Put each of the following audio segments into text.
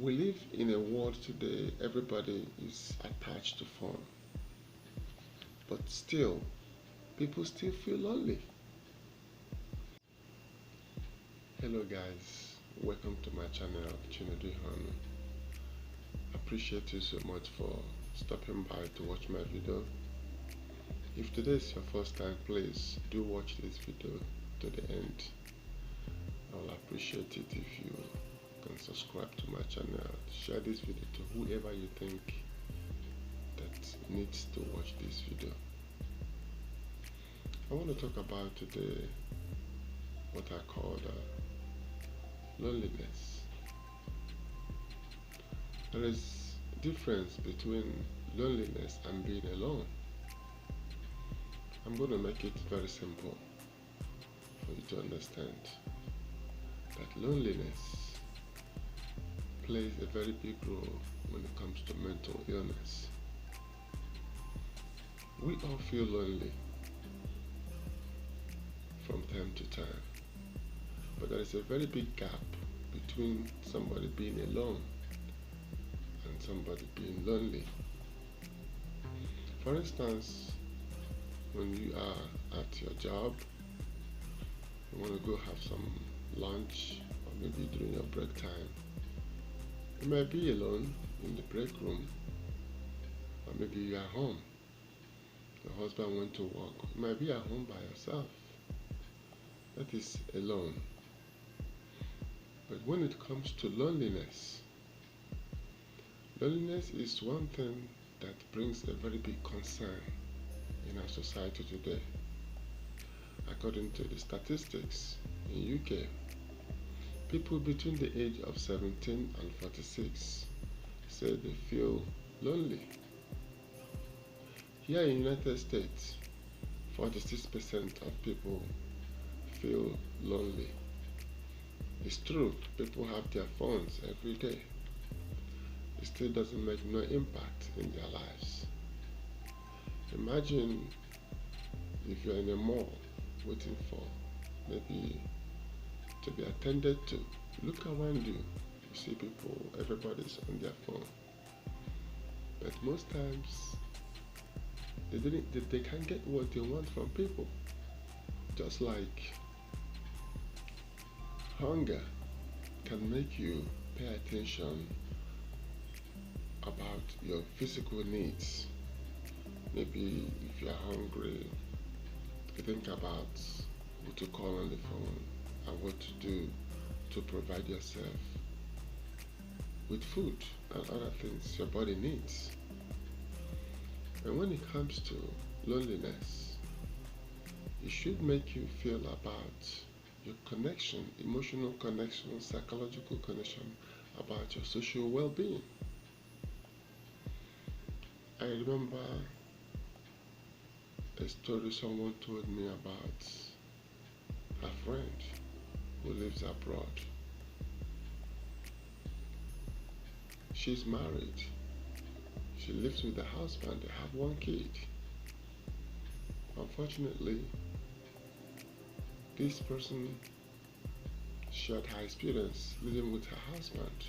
We live in a world today, everybody is attached to phone, but still, people still feel lonely. Hello guys, welcome to my channel, Chineduiheonu. Appreciate you so much for stopping by to watch my video. If today is your first time, please do watch this video to the end. I'll appreciate it if you can subscribe to my channel, share this video to whoever you think that needs to watch this video. I want to talk about today what I call loneliness. There is a difference between loneliness and being alone. I'm going to make it very simple for you to understand that loneliness plays a very big role when it comes to mental illness. We all feel lonely from time to time, but there is a very big gap between somebody being alone and somebody being lonely. For instance, when you are at your job, you want to go have some lunch, or maybe during your break time, you might be alone in the break room, or maybe you are home. Your husband went to work, you might be at home by yourself. That is alone. But when it comes to loneliness, loneliness is one thing that brings a very big concern in our society today. According to the statistics in UK, people between the age of 17 and 46 say they feel lonely. Here in the United States, 46% of people feel lonely. It's true, people have their phones every day. It still doesn't make no impact in their lives. Imagine if you're in a mall waiting for maybe to be attended to. Look around you, you see people, everybody's on their phone. But most times, they can't get what they want from people. Just like hunger can make you pay attention about your physical needs. Maybe if you're hungry, you think about who to call on the phone and what to do to provide yourself with food and other things your body needs. And when it comes to loneliness, it should make you feel about your connection, emotional connection, psychological connection, about your social well-being. I remember a story someone told me about a friend who lives abroad. She's married. She lives with the husband. They have one kid. Unfortunately, this person shared her experience living with her husband.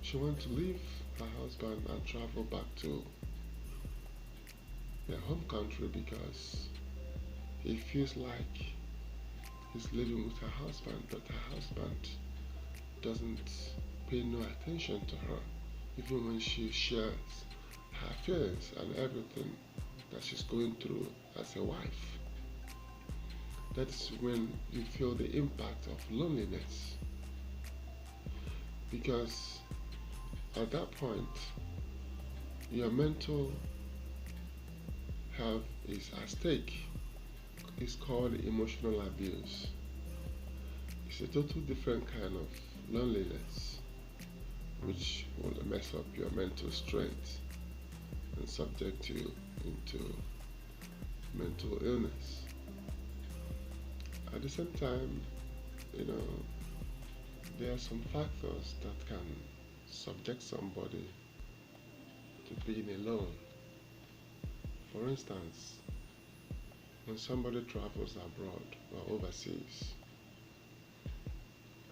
She wanted to leave her husband and travel back to their home country because he feels like he's living with her husband, but her husband doesn't pay no attention to her, even when she shares her feelings and everything that she's going through as a wife. That's when you feel the impact of loneliness, because at that point your mental health is at stake. It's called emotional abuse. It's a total different kind of loneliness which will mess up your mental strength and subject you into mental illness. At the same time, there are some factors that can subject somebody to being alone. For instance, when somebody travels abroad or overseas,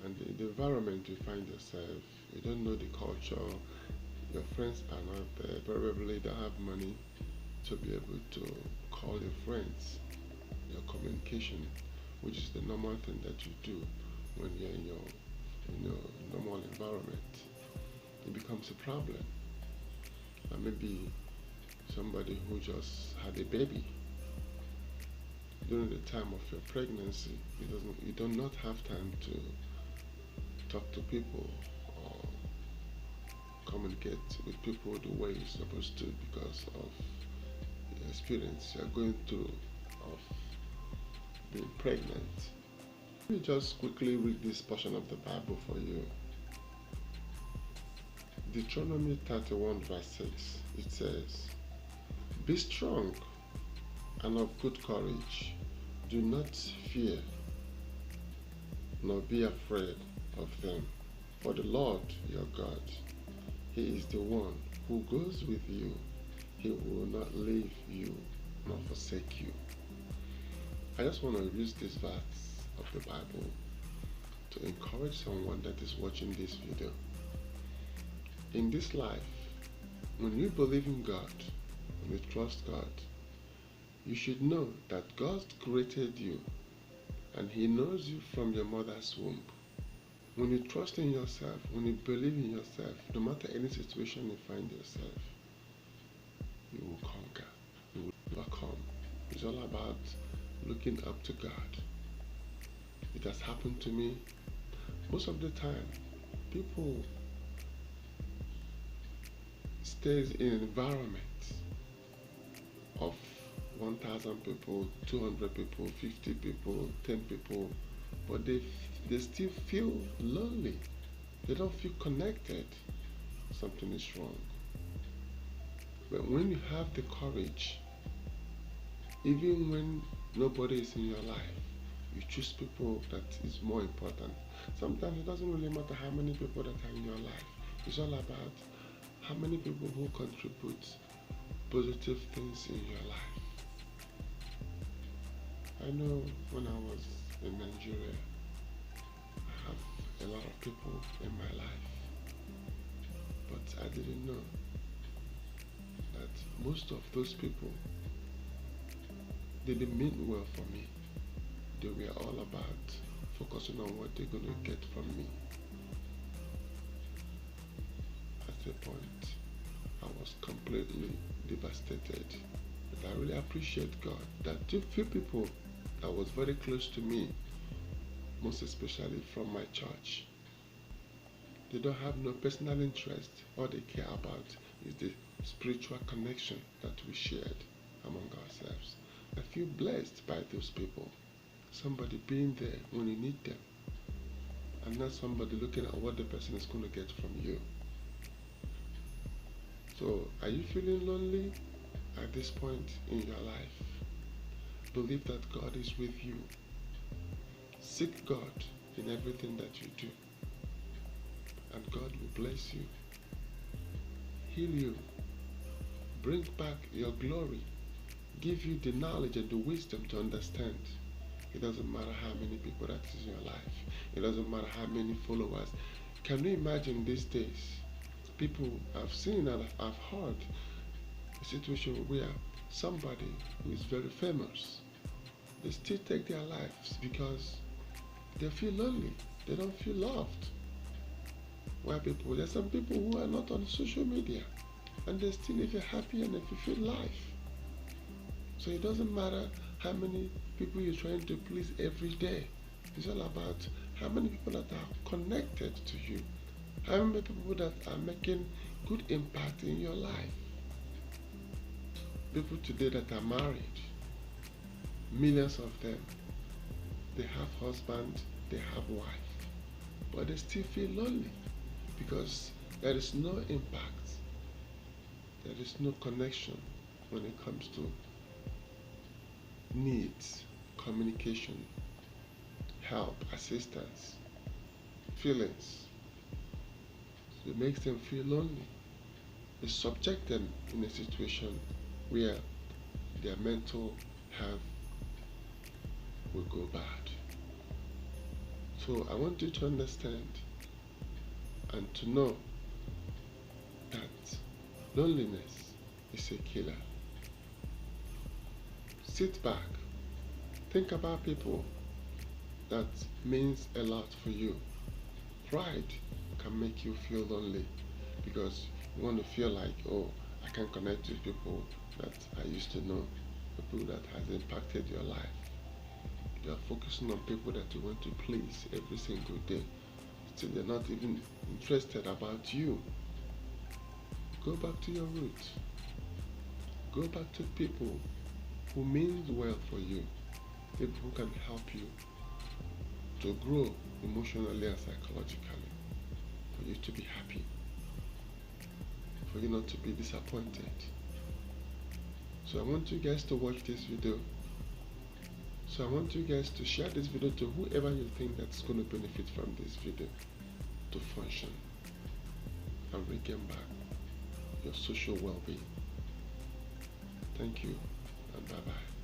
and the environment you find yourself You don't know the culture. Your friends are not there. Probably don't have money to be able to call your friends. Your communication, which is the normal thing that you do when you're in your normal environment, it becomes a problem. And maybe somebody who just had a baby during the time of your pregnancy, you do not have time to talk to people or communicate with people the way you're supposed to because of the experience you're going through of being pregnant. Let me just quickly read this portion of the Bible for you. Deuteronomy 31 verse 6. It says, "Be strong and of good courage. Do not fear, nor be afraid of them. For the Lord your God, He is the one who goes with you. He will not leave you nor forsake you." I just want to use this verse of the Bible to encourage someone that is watching this video. In this life, when you believe in God, when you trust God, you should know that God created you and He knows you from your mother's womb. When you trust in yourself, when you believe in yourself, no matter any situation you find yourself, you will conquer, you will overcome. It's all about looking up to God. It has happened to me. Most of the time, people stays in an environment of 1,000 people, 200 people, 50 people, 10 people, but they still feel lonely. They don't feel connected. Something is wrong. But when you have the courage, even when nobody is in your life, you choose people that is more important. Sometimes it doesn't really matter how many people that are in your life. It's all about how many people who contribute positive things in your life. I know when I was in Nigeria, I have a lot of people in my life, but I didn't know that most of those people didn't mean well for me. They were all about focusing on what they're going to get from me. At a point, I was completely devastated. But I really appreciate God that two few people that was very close to me, most especially from my church, they don't have no personal interest. All they care about is the spiritual connection that we shared among ourselves. I feel blessed by those people. Somebody being there when you need them, and not somebody looking at what the person is going to get from you. So, are you feeling lonely at this point in your life? Believe that God is with you. Seek God in everything that you do, and God will bless you, heal you, bring back your glory, give you the knowledge and the wisdom to understand. It doesn't matter how many people that is in your life. It doesn't matter how many followers. Can you imagine these days? People I've seen and I've heard a situation where somebody who is very famous, they still take their lives because they feel lonely. They don't feel loved. There's some people who are not on social media and they still live a happy and a fulfilled life. So it doesn't matter how many people you're trying to please every day. It's all about how many people that are connected to you. How many people that are making good impact in your life. People today that are married, millions of them, they have husband, they have wife, but they still feel lonely because there is no impact, there is no connection when it comes to needs, communication, help, assistance, feelings. So it makes them feel lonely. It subjects them in a situation where their mental health will go bad. So I want you to understand and to know that loneliness is a killer. Sit back, think about people that means a lot for you. Pride can make you feel lonely because you want to feel like, oh, I can connect with people that I used to know, people that has impacted your life. You are focusing on people that you want to please every single day. Still, they're not even interested about you. Go back to your roots. Go back to people who means well for you, people who can help you to grow emotionally and psychologically, for you to be happy, for you not to be disappointed. So I want you guys to watch this video. So I want you guys to share this video to whoever you think that's going to benefit from this video to function and regain back your social well-being. Thank you and bye-bye.